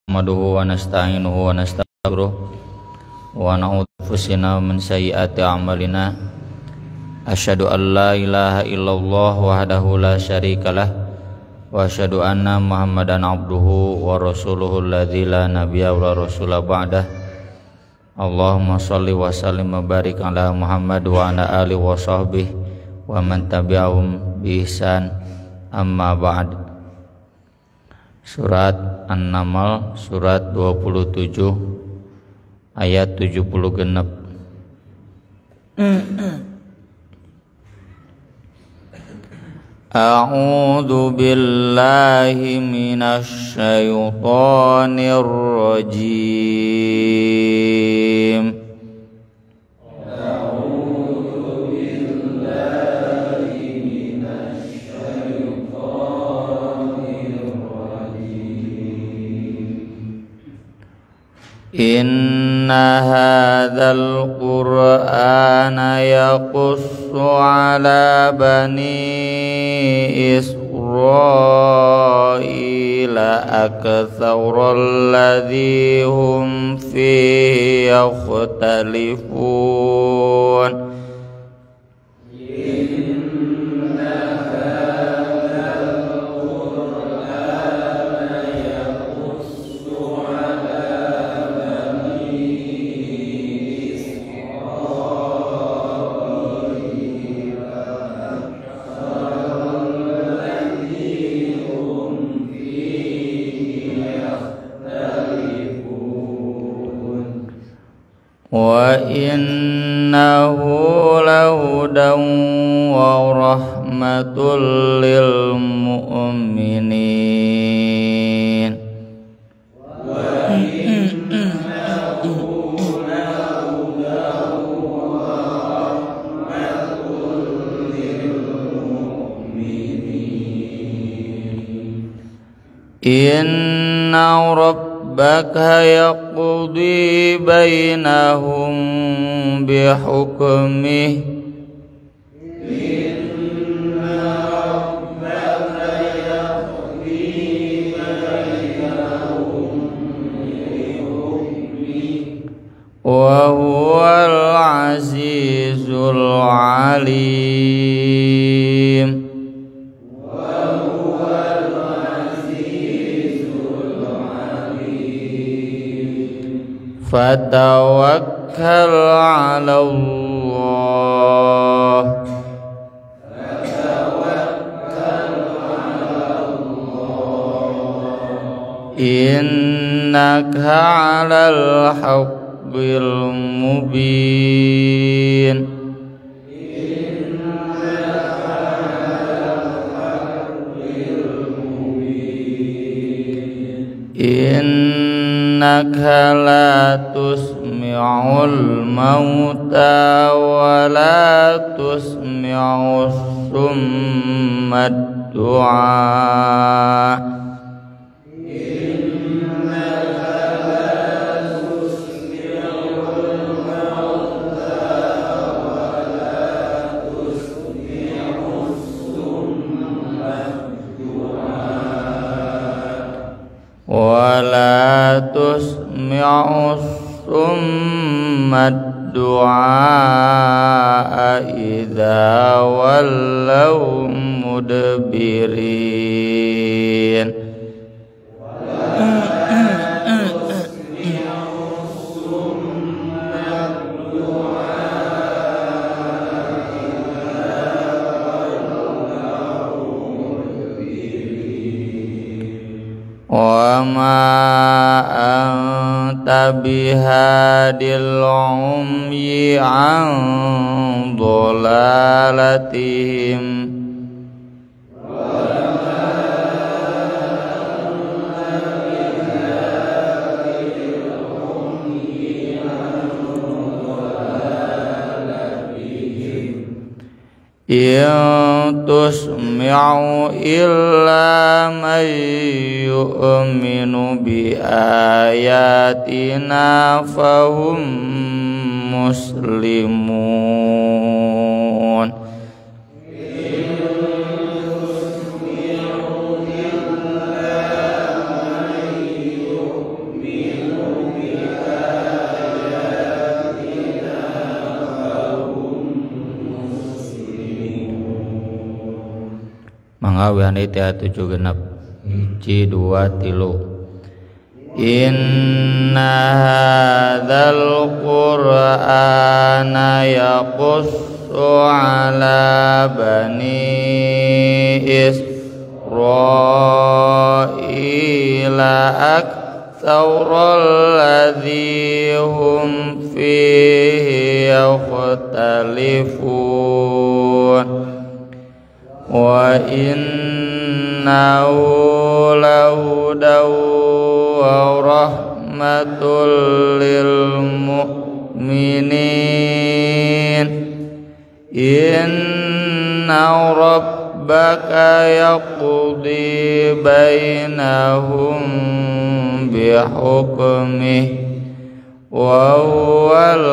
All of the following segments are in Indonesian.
nahmaduhu wa nasta'inuhu wa nastaghfiruh wa na'udzu billahi min sayyiati a'malina asyhadu an la ilaha illallah wahdahu la syarikalah wa asyhadu anna muhammadan abduhu wa rasuluhu alladzi la nabiyya wa rasula ba'dah. Allahumma shalli wa sallim wa barik ala Muhammad wa ala alihi wa sahbihi wa man tabi'ahum bi ihsan, amma ba'd. Surat An-Naml surat 27 ayat 70 genep. A'udzu billahi minasy syaithanir rajim. Inna hadzal qur'ana yaqussu ala bani Israila aktsaral ladzi hum fihi yakhtalifun. Wa innahu lahudan wa rahmatul lil mu'minin. Wa innahu lahudan wa rahmatul lil mu'minin. Inna rabbaka yaqdi bainahum bihukmih. Inna rabbaka yaqdi bainahum bihukmih wa huwal azizul alim. Fatawakkal 'ala Allah. Innaka 'alal haqqil mubin. Innaka la tusmi'ul mauta wa la tusmi'us summad du'a. Innaka la tusmi'ul mauta wa la tusmi'us summad du'a wa la tusmi'us summad du'a idza wallaw mudbirin. Wa ma anta bihadil umyi an dhalalatihim. In tusmi'u illa man yu'minu bi ayatina fahum muslimun. In tusmi'u illa man yu'minu mangga wehana teh 7 genep 1 2 3 Inna hadzal qur'ana yaqussu ala bani Israila aktsaral ladzi hum fihi yakhtalifun wa innahu lahudaw wa rahmatul lil mu'minin inna rabbaka yaqdi bainahum bihukmihi wa huwal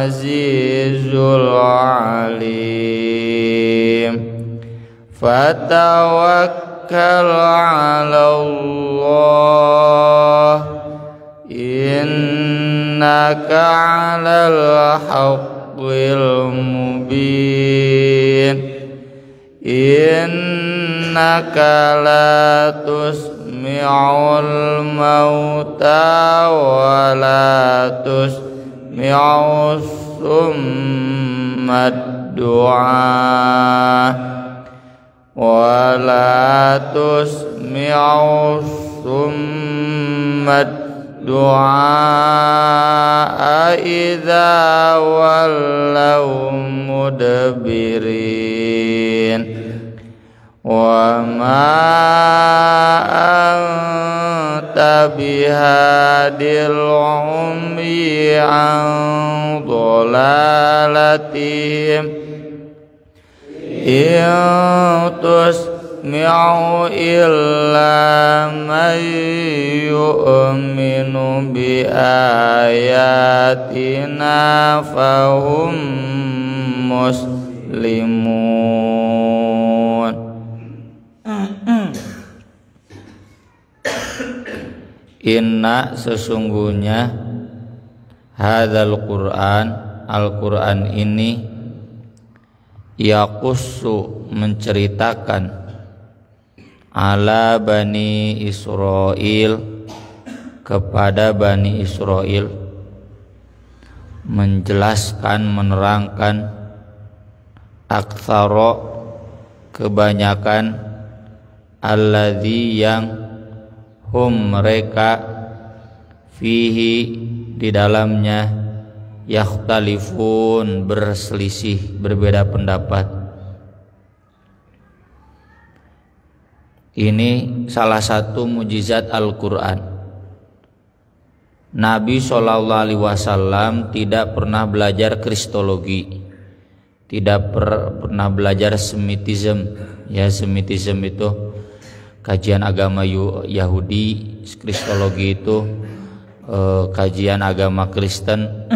azizul alim fatawakkal 'alallah innaka 'alal haqqil mubin innaka la tusmi'ul mauta wa la tusmi'us summad du'a wa la tusmi'us summad du'a idza wallaw mudbirin wa ma anta bihadil ummi an dhalalatihim in tusmi'u illa man yu'minu bi ayatina fahum muslimun. Inna sesungguhnya hadzal Qur'an Al-Qur'an ini yaqussu menceritakan ala bani Israil kepada bani Israil, menjelaskan menerangkan aktsara kebanyakan alladzi yang hum mereka fihi di dalamnya yakhtalifun berselisih berbeda pendapat. Ini salah satu mukjizat Al-Qur'an. Nabi SAW tidak pernah belajar kristologi, tidak pernah belajar Semitism. Ya, Semitism itu kajian agama Yahudi, kristologi itu kajian agama Kristen.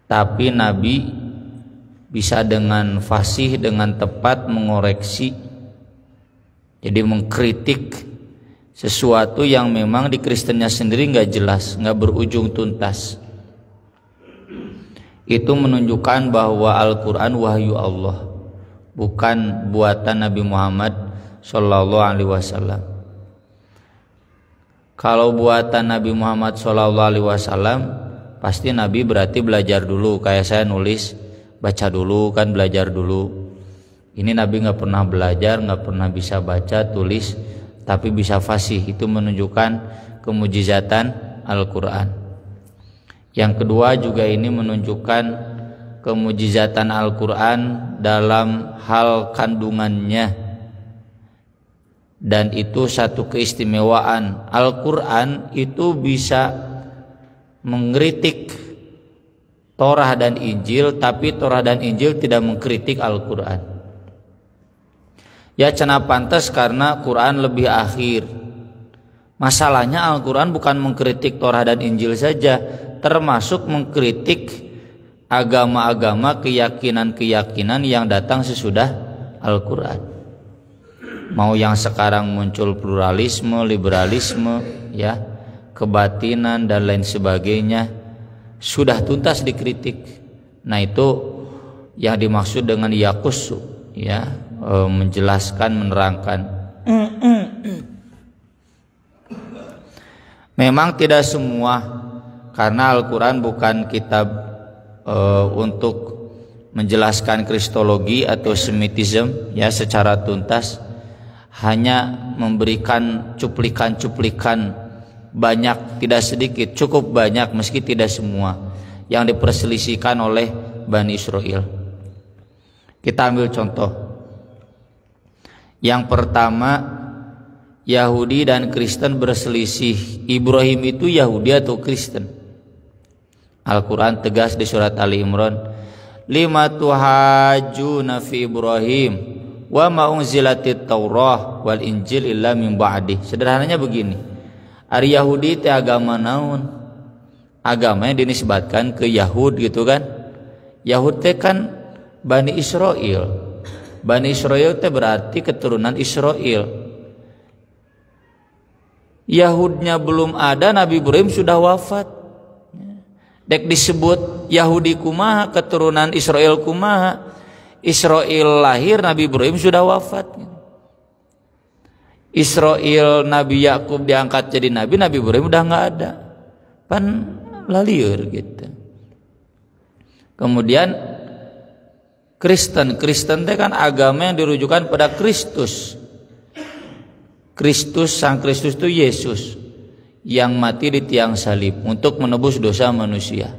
Tapi Nabi bisa dengan fasih, dengan tepat mengoreksi, jadi mengkritik sesuatu yang memang di Kristennya sendiri nggak jelas, nggak berujung tuntas. Itu menunjukkan bahwa Al-Quran wahyu Allah, bukan buatan Nabi Muhammad SAW. Kalau buatan Nabi Muhammad SAW, pasti Nabi berarti belajar dulu, kayak saya nulis, baca dulu kan, belajar dulu. Ini Nabi nggak pernah belajar, nggak pernah bisa baca tulis, tapi bisa fasih. Itu menunjukkan kemujizatan Al-Quran. Yang kedua juga ini menunjukkan kemujizatan Al-Quran dalam hal kandungannya, dan itu satu keistimewaan. Al-Quran itu bisa mengkritik Torah dan Injil, tapi Torah dan Injil tidak mengkritik Al-Quran. Ya cenah pantas karena Quran lebih akhir. Masalahnya Al-Quran bukan mengkritik Torah dan Injil saja, termasuk mengkritik agama-agama, keyakinan-keyakinan yang datang sesudah Al-Quran. Mau yang sekarang muncul pluralisme, liberalisme, ya, kebatinan dan lain sebagainya, sudah tuntas dikritik. Nah itu yang dimaksud dengan yakusu, ya, menjelaskan, menerangkan. Memang tidak semua, karena Al-Quran bukan kitab untuk menjelaskan kristologi atau semitism ya secara tuntas, hanya memberikan cuplikan-cuplikan banyak, tidak sedikit, cukup banyak meski tidak semua yang diperselisihkan oleh Bani Israel. Kita ambil contoh. Yang pertama, Yahudi dan Kristen berselisih, Ibrahim itu Yahudi atau Kristen. Al-Quran tegas di surat Ali Imran, lima tuhajuna fi Ibrahim wa ma unzilatit Taurah wal Injil illa min ba'di. Sederhananya begini, ari Yahudi teh agama naon? Agama yang dinisbatkan ke Yahud gitu kan. Yahud teh kan Bani Israel. Bani Israel teh berarti keturunan Israel. Yahudnya belum ada, Nabi Ibrahim sudah wafat. Dek disebut Yahudi kumaha, keturunan Israel kumaha. Israel lahir, Nabi Ibrahim sudah wafat. Israel Nabi Yakub diangkat jadi nabi, Nabi Ibrahim udah nggak ada. Pan lalieur gitu. Kemudian Kristen teh kan agama yang dirujukan pada Kristus. Sang Kristus itu Yesus yang mati di tiang salib untuk menebus dosa manusia.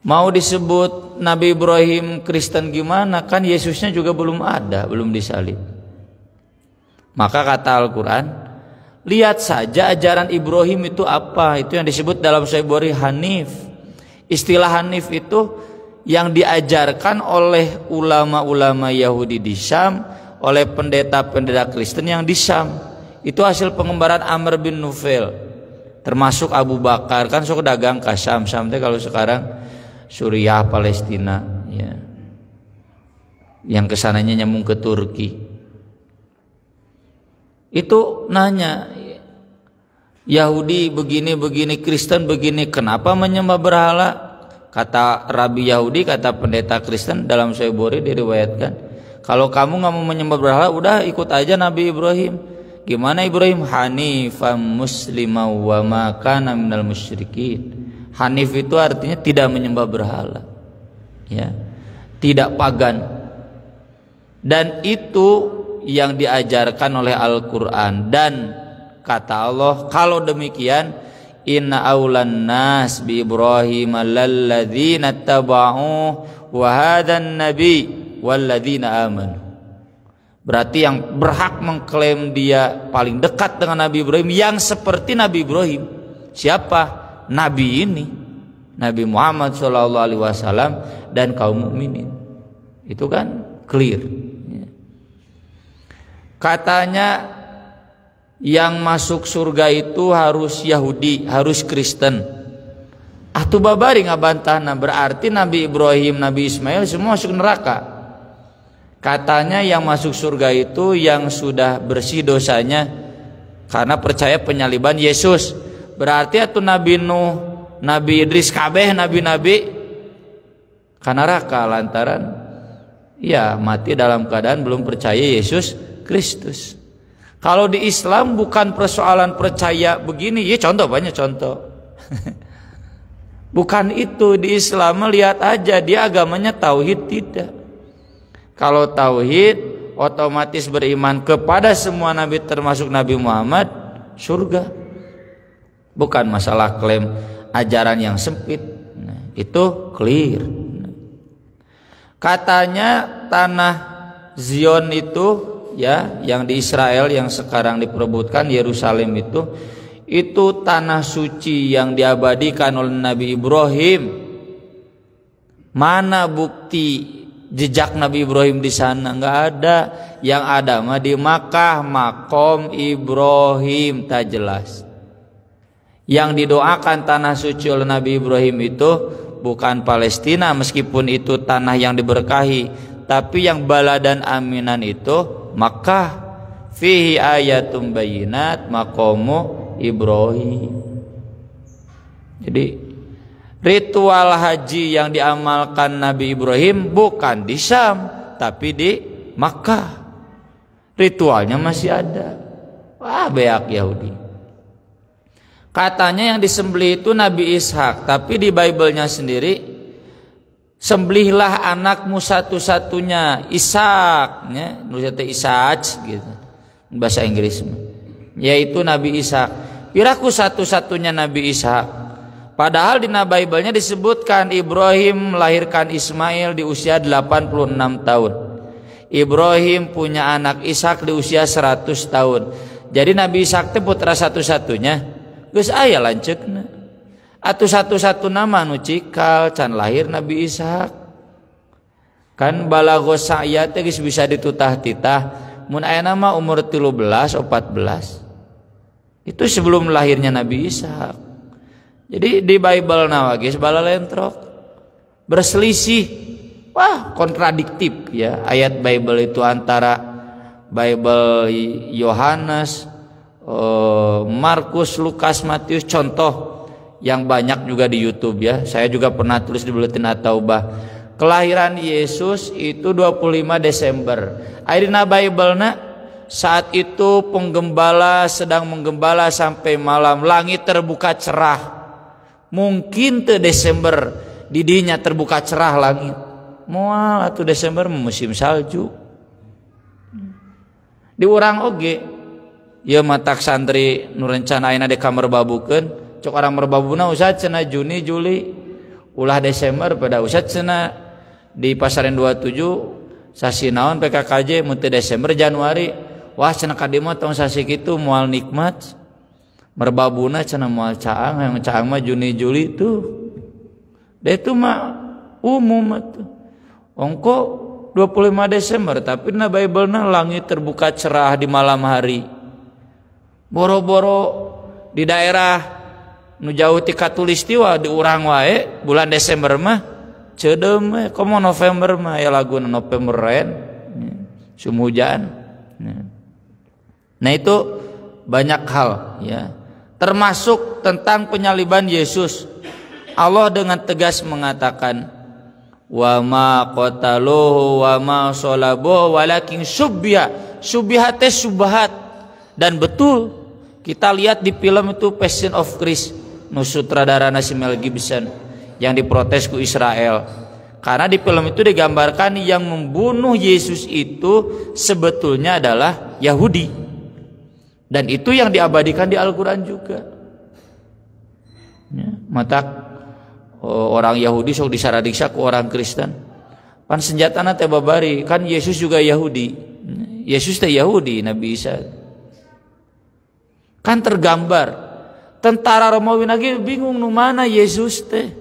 Mau disebut Nabi Ibrahim Kristen gimana? Kan Yesusnya juga belum ada, belum disalib. Maka kata Al-Quran, lihat saja ajaran Ibrahim itu apa. Itu yang disebut dalam Sahih Bukhari Hanif. Istilah Hanif itu yang diajarkan oleh ulama-ulama Yahudi di Syam, oleh pendeta-pendeta Kristen yang di Syam. Itu hasil pengembaraan Amr bin Nufail, termasuk Abu Bakar, kan sok dagang ke Syam. Syam itu kalau sekarang Suriah, Palestina ya. Yang kesananya nyambung ke Turki. Itu nanya, Yahudi begini, Kristen begini, kenapa menyembah berhala? Kata Rabi Yahudi, kata pendeta Kristen dalam Sahih Bukhari diriwayatkan, kalau kamu nggak mau menyembah berhala, udah ikut aja Nabi Ibrahim. Gimana Ibrahim? Hanifam muslima wa ma kana minal musyrikin. Hanif itu artinya tidak menyembah berhala, ya, tidak pagan. Dan itu yang diajarkan oleh Al-Quran. Dan kata Allah, kalau demikian, inna aulan nas bi Ibrahim lalladzina taba'u wa hadan nabi walladzina amanu. Berarti yang berhak mengklaim dia paling dekat dengan Nabi Ibrahim yang seperti Nabi Ibrahim. Siapa? Nabi ini, Nabi Muhammad SAW dan kaum mukminin. Itu kan clear. Katanya yang masuk surga itu harus Yahudi, harus Kristen. Atuh babari ngabantahna, berarti Nabi Ibrahim, Nabi Ismail semua masuk neraka. Katanya yang masuk surga itu yang sudah bersih dosanya karena percaya penyaliban Yesus. Berarti atuh Nabi Nuh, Nabi Idris, kabeh nabi-nabi karena neraka lantaran ya mati dalam keadaan belum percaya Yesus Kristus. Kalau di Islam bukan persoalan percaya begini, ya contoh banyak contoh. Bukan itu, di Islam lihat aja dia agamanya tauhid tidak. Kalau tauhid otomatis beriman kepada semua nabi termasuk Nabi Muhammad, surga. Bukan masalah klaim ajaran yang sempit. Nah, itu clear. Katanya tanah Zion itu ya, yang di Israel yang sekarang diperebutkan Yerusalem itu tanah suci yang diabadikan oleh Nabi Ibrahim. Mana bukti jejak Nabi Ibrahim di sana? Enggak ada. Yang ada mah di Makkah, makom Ibrahim, tak jelas. Yang didoakan tanah suci oleh Nabi Ibrahim itu bukan Palestina, meskipun itu tanah yang diberkahi, tapi yang baladan aminan itu Makkah. Fihi ayatum bayinat maqamu Ibrahim. Jadi ritual haji yang diamalkan Nabi Ibrahim bukan di Syam tapi di Makkah. Ritualnya masih ada. Wah, beak Yahudi. Katanya yang disembelih itu Nabi Ishak, tapi di Bible-nya sendiri, sembelihlah anakmu satu-satunya, Ishak, ya, nulisnya Ishak gitu. Bahasa Inggris, yaitu Nabi Ishak. Piraku satu-satunya Nabi Ishak. Padahal di Bible-nya disebutkan Ibrahim melahirkan Ismail di usia 86 tahun. Ibrahim punya anak Ishak di usia 100 tahun. Jadi Nabi Ishak itu putra satu-satunya. Geus aya lanceukna. Atuh satu-satu nama nu cikal can lahir Nabi Ishak. Kan balago sa'ya teh geus bisa ditutah-titah. Mun aya nama umur 13 14. Itu sebelum lahirnya Nabi Ishak. Jadi di Bible na geus balalentrok. Berselisih. Wah, kontradiktif ya ayat Bible itu antara Bible Yohanes, Markus, Lukas, Matius, contoh yang banyak juga di YouTube ya. Saya juga pernah tulis di Buletin At-Taubah. Kelahiran Yesus itu 25 Desember. Ayeuna Bible-na saat itu penggembala sedang menggembala sampai malam, langit terbuka cerah. Mungkin ke Desember didinya terbuka cerah langit. Moal atuh Desember musim salju. Di urang oge ya matak santri nu rencana ayeuna di kamar babukeun cok orang merbabuna usah cenah Juni Juli ulah Desember pada usah cenah di Pasaran 27 sasi naon PKKJ mun teu Desember Januari wah cenah ka dieu mah tong sasi kitu moal nikmat merbabuna cenah moal caang yang caang mah Juni Juli tuh da itu mah umum atuh ongko 25 Desember tapi na Bible-na langit terbuka cerah di malam hari. Boro-boro di daerah nu jauh ti Katulistiwa di urang wae bulan Desember mah ceudem we komo November mah ya laguna November rain sum hujan. Nah itu banyak hal ya termasuk tentang penyaliban Yesus. Allah dengan tegas mengatakan wa ma qataluhu wa ma salabuhu walakin subbiha teh subhat. Dan betul kita lihat di film itu Passion of Christ nu sutradarana si Mel Gibson yang diprotes ku Israel. Karena di film itu digambarkan yang membunuh Yesus itu sebetulnya adalah Yahudi. Dan itu yang diabadikan di Al-Qur'an juga. Ya, mata orang Yahudi sok disaradiksa ke orang Kristen. Pan senjatana teh babari, kan Yesus juga Yahudi. Yesus teh Yahudi, Nabi Isa. Kan tergambar. Tentara Romawi lagi bingung nu mana Yesus teh.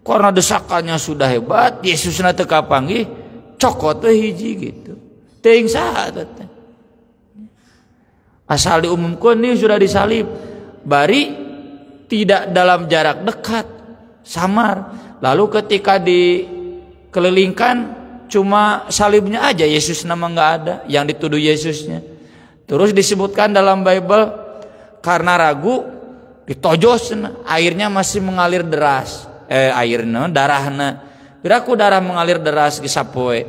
Karena desakannya sudah hebat, Yesusna teu kapanggih, cokot teh hiji gitu. Teuing saha teh. Asal diumumkeun nih sudah disalib. Bari tidak dalam jarak dekat. Samar. Lalu ketika dikelilingkan cuma salibnya aja, Yesus nama nggak ada yang dituduh Yesusnya. Terus disebutkan dalam Bible karena ragu ditojos airnya masih mengalir deras. Airnya darahna. Biraku darah mengalir deras di sapoe.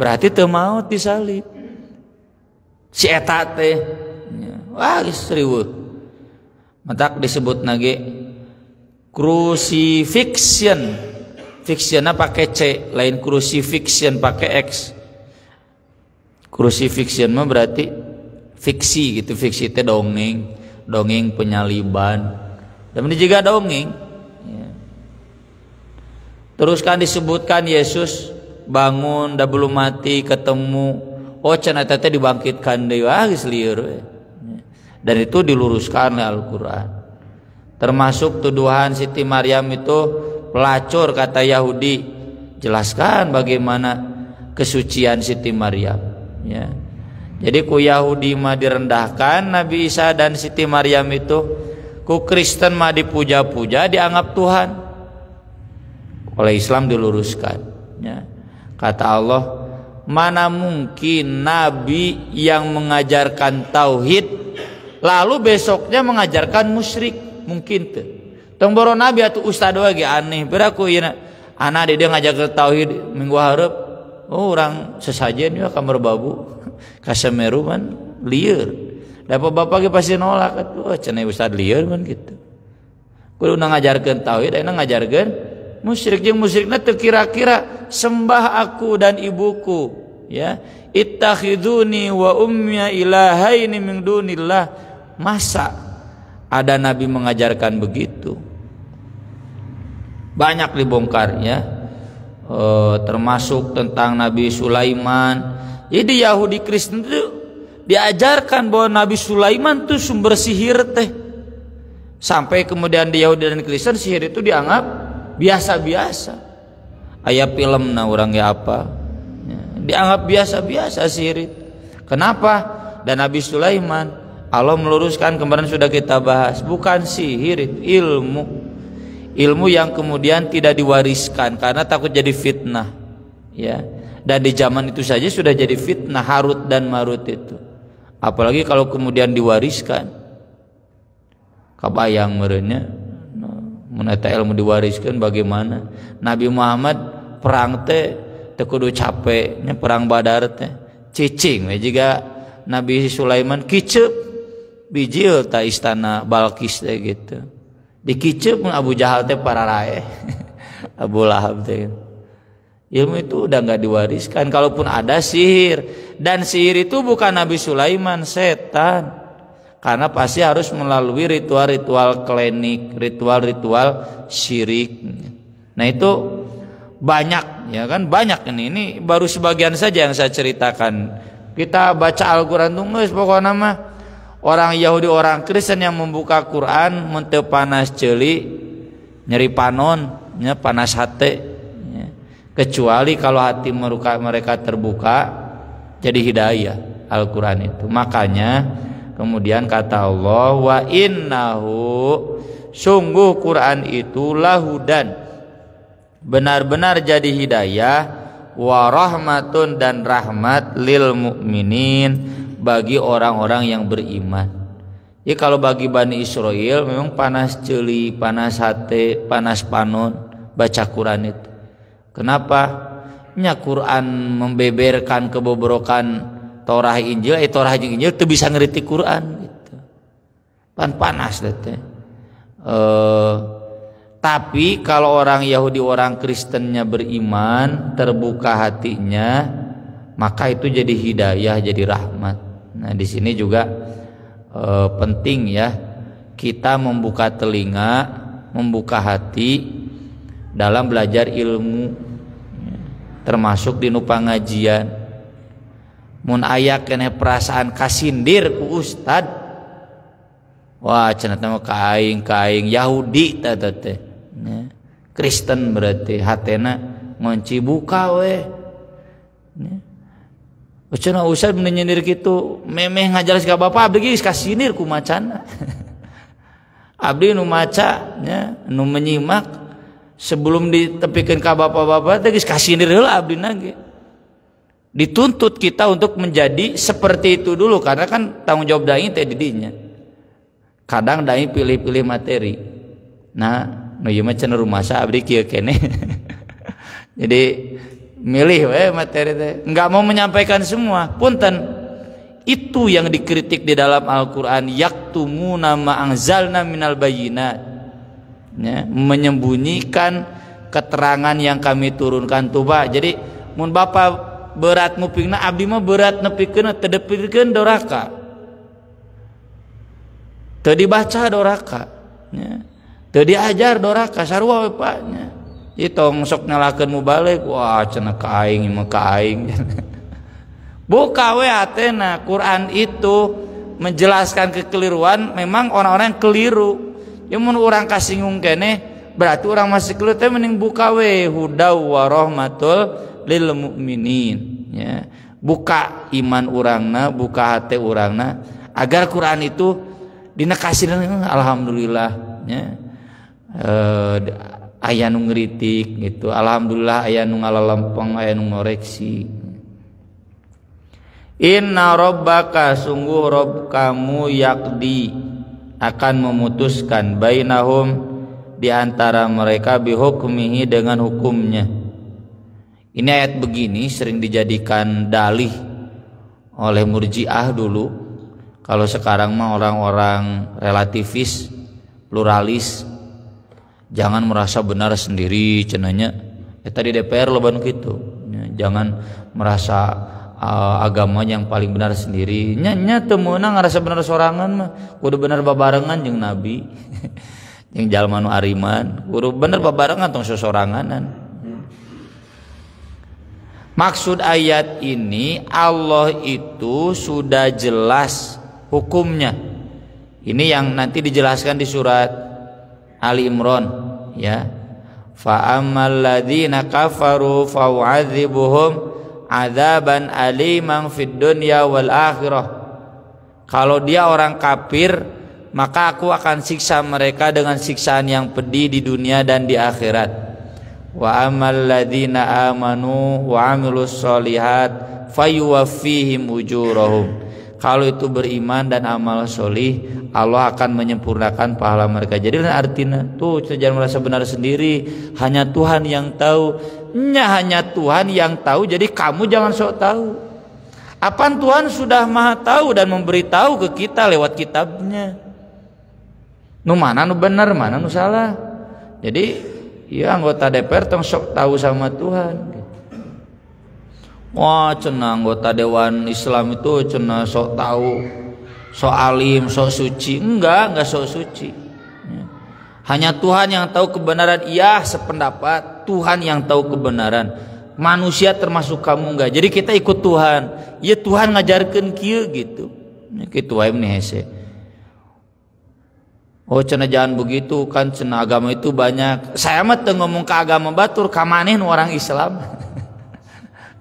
Berarti teu maot disalib. Si eta teh wah geus riweuh. Matak disebut nage crucifixion, fictionnya pakai C, lain crucifixion pakai X. Crucifixion mah berarti fiksi gitu, fiksi itu dongeng penyaliban. Dan ini juga dongeng. Ya. Terus kan disebutkan Yesus bangun, dah belum mati, ketemu, oh cenah teh dibangkitkan deui, wah geus lieur. Ya. Dan itu diluruskan oleh Al-Qur'an. Termasuk tuduhan Siti Maryam itu pelacur kata Yahudi. Jelaskan bagaimana kesucian Siti Maryam ya. Jadi ku Yahudi mah direndahkan Nabi Isa dan Siti Maryam itu, ku Kristen mah dipuja-puja dianggap Tuhan. Oleh Islam diluruskan ya. Kata Allah, mana mungkin nabi yang mengajarkan tauhid lalu besoknya mengajarkan musyrik. Mungkin tuh tong boro nabi atuh ustad we ge aneh beraku ieu anak dia ngajak ke tauhid minggu hareup orang sesajen ya kamar babu ka Semeru man lieur. Dapat bapak ge pasti nolak atuh cenah ustad lieur man gitu. Kudu ngajarkeun tauhid ayeuna ngajarkeun musyrik jeung musyrikna teu kira-kira sembah aku dan ibuku ya. Ittakhiduni wa ummi ilahaini min dunillah. Masa ada nabi mengajarkan begitu? Banyak dibongkar ya, termasuk tentang Nabi Sulaiman. Jadi Yahudi Kristen itu diajarkan bahwa Nabi Sulaiman itu sumber sihir teh, sampai kemudian di Yahudi dan Kristen sihir itu dianggap biasa-biasa. Aya filmna orangnya apa ya, dianggap biasa-biasa sihir itu. Kenapa? Dan Nabi Sulaiman, Allah meluruskan kemarin sudah kita bahas, bukan sihir itu ilmu yang kemudian tidak diwariskan karena takut jadi fitnah ya. Dan di zaman itu saja sudah jadi fitnah Harut dan Marut itu, apalagi kalau kemudian diwariskan. Kabayang merenya meneta ilmu diwariskan bagaimana. Nabi Muhammad perang teh teu kudu capeknya, perang Badar teh cicing we jiga Nabi Sulaiman kiceup bijil ta istana Balkis teh gitu. Dikiceup Abu Jahal teh pararae Abu Lahab teh. Ilmu itu udah enggak diwariskan. Kalaupun ada sihir, dan sihir itu bukan Nabi Sulaiman, setan. Karena pasti harus melalui ritual-ritual klinik, ritual-ritual syirik. Nah itu banyak ya kan, banyak ini baru sebagian saja yang saya ceritakan. Kita baca Al-Qur'an tuh geus pokona mah. Orang Yahudi, orang Kristen yang membuka Quran menteu panas ceuli, nyeri panon, nya panas hate, ya. Kecuali kalau hati mereka terbuka jadi hidayah Al-Quran itu. Makanya kemudian kata Allah, wa innahu, sungguh Quran itu lahudan, benar-benar jadi hidayah, wa rahmatun, dan rahmat, lil mukminin, bagi orang-orang yang beriman. Ya kalau bagi Bani Israel memang panas ceuli, panas hate, panas panon baca Quran itu. Kenapa? Nya Quran membeberkan kebobrokan Torah Injil, Torah jeung Injil teu bisa ngeritik Quran gitu. Panas teh. Tapi kalau orang Yahudi, orang Kristennya beriman, terbuka hatinya, maka itu jadi hidayah, jadi rahmat. Nah di sini juga penting ya, kita membuka telinga, membuka hati dalam belajar ilmu, termasuk di nu pangajian. Mun aya keneh perasaan kasindir ku ustad, wah cenah teh kaing Yahudi teh, Kristen berarti hatena ngonci buka we. Cenah ustad menyindir kitu, memeh ngajalas ka bapak abdi geus kasindir ku macana. Abdi nu maca nya, nu menyimak sebelum ditepikeun ka bapak-bapak teh geus kasindir heula abdina ge. Dituntut kita untuk menjadi seperti itu dulu, karena kan tanggung jawab dai teh di dinya. Kadang dai pilih-pilih materi. Nah, nu ieu mah cenah rumasa abdi kieu keneh. Jadi milih we materi teh, enggak mau menyampaikan semua. Punten, itu yang dikritik di dalam Al-Qur'an, yaktumuna ma anzalna minal bayyinat, ya, menyembunyikan keterangan yang kami turunkan tuh Pak. Jadi mun bapak berat ngupingna, abdi mah berat nepikeun teu dipikeun doraka, teu dibaca doraka, ya, teu diajar doraka sarua we Pak, ya. Itong sok nyalakeun mubalik, wah cenah ka aing mah ka aing. Buka we hatena. Quran itu menjelaskan kekeliruan, memang orang-orang yang keliru. Ya mun urang kasinggung keneh berarti urang masih keliru teh, mending buka we hudaw wa rahmatul lil mukminin, ya. Buka iman urangna, buka hati urangna agar Quran itu dina kasihna alhamdulillah, ya. Aya nu ngritik gitu, alhamdulillah aya nu ngalalempeng, aya nu ngoreksi. Inna rabbaka, sungguh Rabb kamu, yakdi, akan memutuskan, bainahum, di antara mereka, bihukmihi, dengan hukumnya. Ini ayat begini sering dijadikan dalih oleh Murji'ah dulu. Kalau sekarang mah orang-orang relativis, pluralis, jangan merasa benar sendiri cenanya. Tadi DPR lo ban gitu. Jangan merasa agama yang paling benar sendiri. Nya teu meunang ngarasa benar sorangan mah. Kudu bener babarengan jeung Nabi. Jeung jalma nu ariman, kudu bener babarengan tong sosoranganan. Maksud ayat ini, Allah itu sudah jelas hukumnya. Ini yang nanti dijelaskan di surat Ali Imran, ya. Fa ammal ladzina kafaru fa'u'adzibuhum 'adzaban aliman fid dunya wal akhirah. Kalau dia orang kafir, maka aku akan siksa mereka dengan siksaan yang pedih di dunia dan di akhirat. Wa amal ladzina amanu wa amilus solihat fayuwaffihim ujurahum. Kalau itu beriman dan amal solih, Allah akan menyempurnakan pahala mereka. Jadi artinya tuh jangan merasa benar sendiri, hanya Tuhan yang tahu. Hanya Tuhan yang tahu, jadi kamu jangan sok tahu. Apaan Tuhan sudah maha tahu dan memberitahu ke kita lewat kitabnya. Nu mana nu benar, mana nu salah. Jadi ya anggota DPR tong sok tahu sama Tuhan. Wah cenah anggota Dewan Islam itu cenah sok tahu, sok alim, sok suci. Enggak sok suci. Hanya Tuhan yang tahu kebenaran. Iya sependapat, Tuhan yang tahu kebenaran. Manusia termasuk kamu enggak. Jadi kita ikut Tuhan. Ya Tuhan ngajarkeun kieu gitu. Kitu wae nih hese. Oh cenah jangan begitu kan, cenah agama itu banyak. Saya mah teu ngomong ke agama batur, ka maneh nu orang Islam.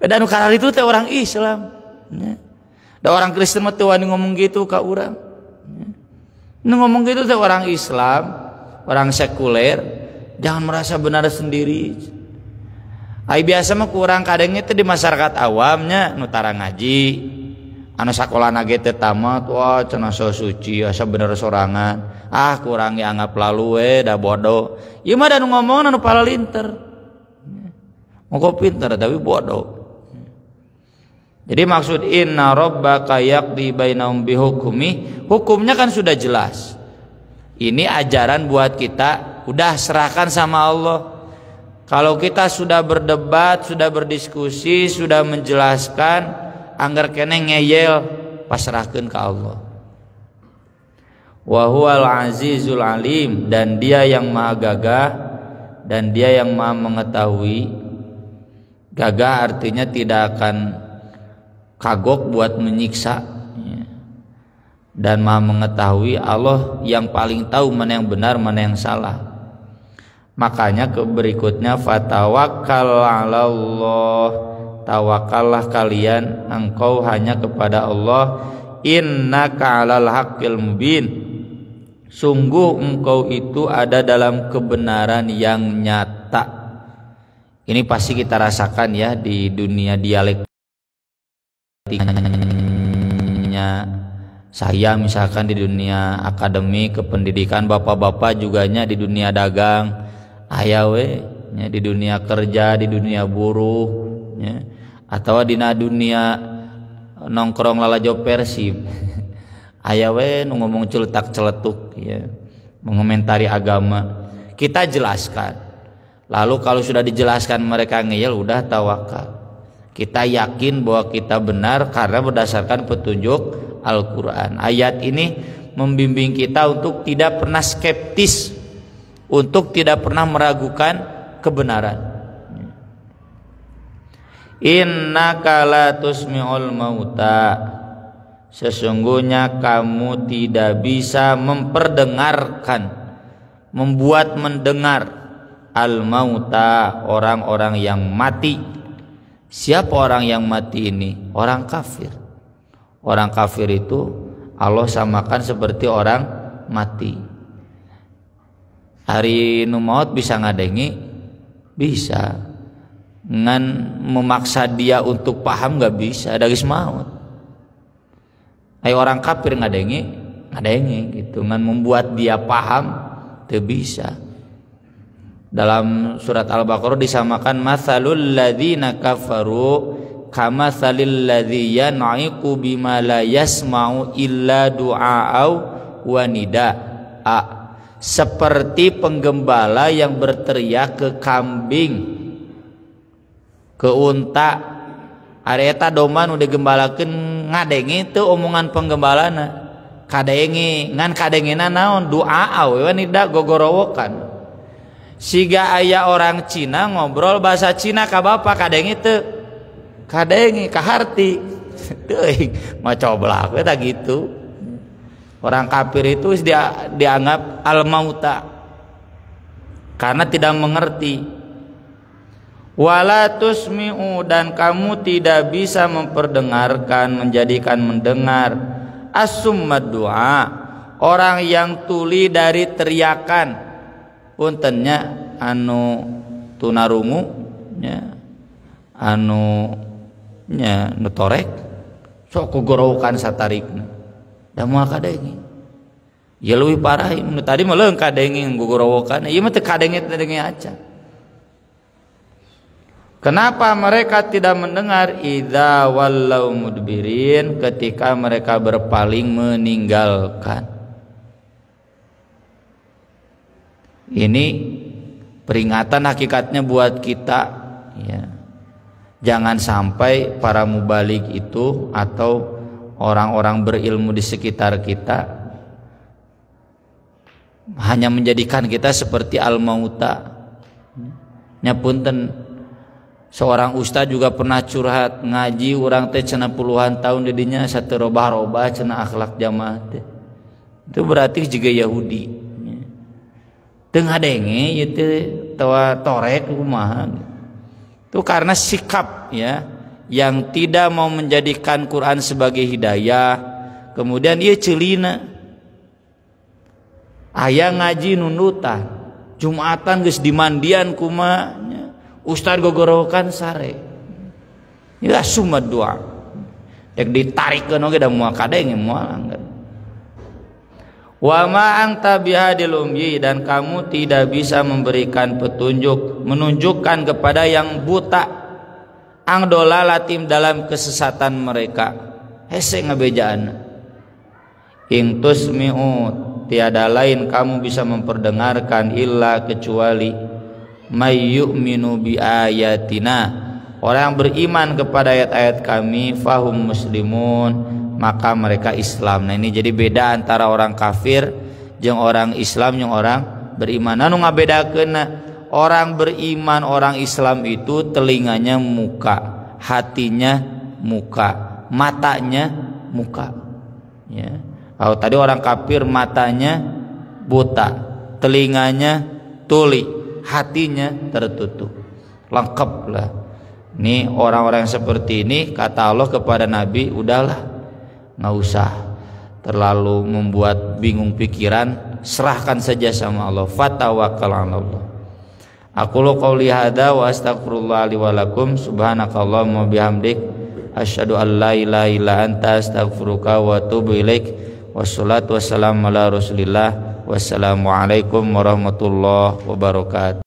Dan nu karar itu teh orang Islam. Da orang Kristen mah teu wani ngomong gitu ka urang. Nu ngomong gitu teh orang Islam, orang sekuler, jangan merasa benar sendiri. Ai biasa mah kurang kadangnya teh di masyarakat awamnya nu tara ngaji, anu sakolana ge teh tamat, wah cenah so suci, asa bener sorangan. Kurang dianggap lalu dah bodoh. Ieu mah da nu ngomong anu palalinter. Moko pinter tapi bodoh. Jadi maksud inna rabbaka yaqdi bainahum bihukmi, hukumnya kan sudah jelas. Ini ajaran buat kita, udah serahkan sama Allah. Kalau kita sudah berdebat, sudah berdiskusi, sudah menjelaskan, anggar kene ngeyel, pasrahkeun ka Allah. Wa huwal azizul alim, dan dia yang maha gagah dan dia yang maha mengetahui. Gagah artinya tidak akan kagok buat menyiksa, dan maha mengetahui. Allah yang paling tahu mana yang benar mana yang salah. Makanya ke berikutnya fatawakkal 'alallah, tawakallah kalian engkau hanya kepada Allah. Innaka 'alal haqqil mubin, sungguh engkau itu ada dalam kebenaran yang nyata. Ini pasti kita rasakan ya di dunia dialektiknya. Saya misalkan di dunia akademik kependidikan, bapak-bapak juganya di dunia dagang, ayawe ya, di dunia kerja, di dunia buruh ya, atau di dunia nongkrong lalajo persib. Ayawe nu ngomong celetak-celetuk ya, mengomentari agama. Kita jelaskan. Lalu kalau sudah dijelaskan mereka ngeyel, udah tawakal. Kita yakin bahwa kita benar karena berdasarkan petunjuk Al-Qur'an. Ayat ini membimbing kita untuk tidak pernah skeptis, untuk tidak pernah meragukan kebenaran. Innaka la tusmi'ul mauta, sesungguhnya kamu tidak bisa memperdengarkan, membuat mendengar al-mauta, orang-orang yang mati. Siapa orang yang mati ini? Orang kafir. Orang kafir itu Allah samakan seperti orang mati. Hari nu maut bisa ngadengi? Bisa. Ngan memaksa dia untuk paham gak bisa, ada geus maut. Ayo orang kafir ngadengi gitu, ngan membuat dia paham teu bisa. Dalam surat Al-Baqarah disamakan matsalul ladzina kafaru kamatsalil ladzi yan'iqu bima la yasma'u illa du'a'au wa nida'a. Seperti penggembala yang berteriak ke kambing, ke unta, ari eta domba nu digembalakeun ngadengi teu omongan penggembalana. Kadengi ngan kadengina naon du'a'au wa nida gogorowokan. Siga aya orang Cina ngobrol bahasa Cina ka bapa kadengi teu kadengi kaharti teuing macoblak eta gitu. Orang kafir itu dianggap al-mauta karena tidak mengerti. Wala tusmi'u, dan kamu tidak bisa memperdengarkan, menjadikan mendengar, as-summad du'a, orang yang tuli dari teriakan. Puntennya anu tunarungu nya anu nya nu torek sok kugorowokan satarikna da moal kadengi. Ya leuwih parah nu tadi mah leung kadengi gugorowokan, ieu mah teu kadengi aja. Kenapa mereka tidak mendengar? Idza wallau mudbirin, ketika mereka berpaling meninggalkan. Ini peringatan hakikatnya buat kita, ya. Jangan sampai para mubalik itu atau orang-orang berilmu di sekitar kita hanya menjadikan kita seperti al-mauta. Nyapunten, seorang ustaz juga pernah curhat ngaji urang teh cenah puluhan tahun didinya sateu robah-robah cenah akhlak jamaah teh. Itu berarti juga Yahudi. Teu ngadenge ieu teh tawa torek kumaha. Itu karena sikap, ya, yang tidak mau menjadikan Quran sebagai hidayah. Kemudian ieu ceulina aya ngaji nunutan Jumatan geus dimandian kumaha, ustaz gogorowokan sare. Ieu sumad doa. Dek ditarikeun oge da moal kadenge moal anggar. Wa ma anta bihadil umyi, dan kamu tidak bisa memberikan petunjuk, menunjukkan kepada yang buta, ang dolalatim, dalam kesesatan mereka. Hese ngabejaan. In tusmi'u, tiada lain kamu bisa memperdengarkan illa kecuali may yu'minu bi ayatina, orang yang beriman kepada ayat-ayat kami, fahum muslimun, maka mereka Islam. Nah ini jadi beda antara orang kafir jeung orang Islam jeung orang beriman. Anu ngabedakeun orang beriman, orang Islam itu telinganya muka, hatinya muka, matanya muka, ya. Kalau tadi orang kafir matanya buta, telinganya tuli, hatinya tertutup. Lengkap lah. Nih orang-orang seperti ini kata Allah kepada Nabi, udahlah, nggak usah terlalu membuat bingung pikiran, serahkan saja sama Allah, fatawakkal 'ala Allah. Aqulu qouli hadza wa astaghfirullah li wa lakum, subhanakallahumma bihamdik, asyhadu an la ilaha illa anta, astaghfiruka wa atubu ilaik. Wassalatu wassalamu ala Rasulillah. Wassalamualaikum warahmatullahi wabarakatuh.